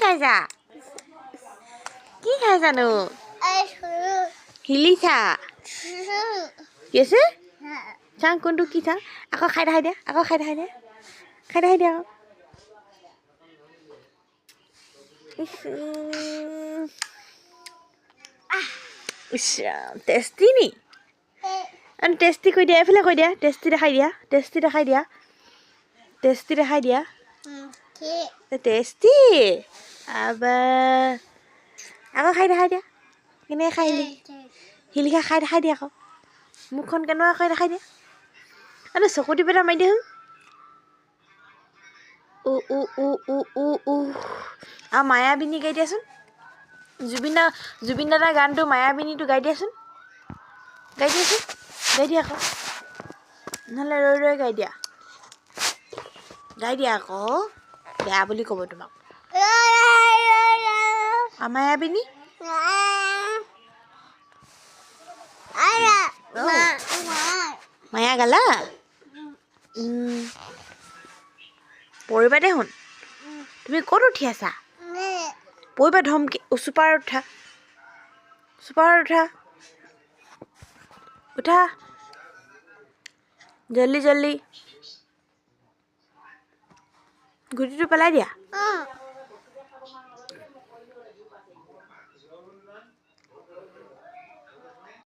খাইছা কি খাইছানো হিলিছা কি আছে চাং কোনটো কি চাং আকৌ খাই দেখাই দিয়া আকৌ খাই দেখাই দিয়া আকৌ টেষ্টি নি টেষ্টি কৈ দিয়া এইফালে কৈ দিয়া টেষ্টি দেখাই দিয়া টেষ্টি আবা আকৌ খাই দেখাই দিয়া কেনেকৈ খাই শিলিখা খাই দেখাই দিয়া আকৌ মুখখন কেনেকুৱা খাই দেখাই দিয়া আৰু চকু টিপ এটা মাৰি দিয়া আৰু মায়াবিনী গাই দিয়াচোন জুবিন দাদাৰ গানটো মায়াবিনীটো গাই দিয়া আকৌ নহ'লে ৰৈ ৰৈ গাই দিয়া আকৌ বেয়া বুলি ক'ব তোমাক মায়াবিনী মায়া গালা পৰিবা দেখোন তুমি ক'ত উঠি আছা পৰিবা ধমকি চুপাৰত উঠা জল্দি গুটিটো পেলাই দিয়া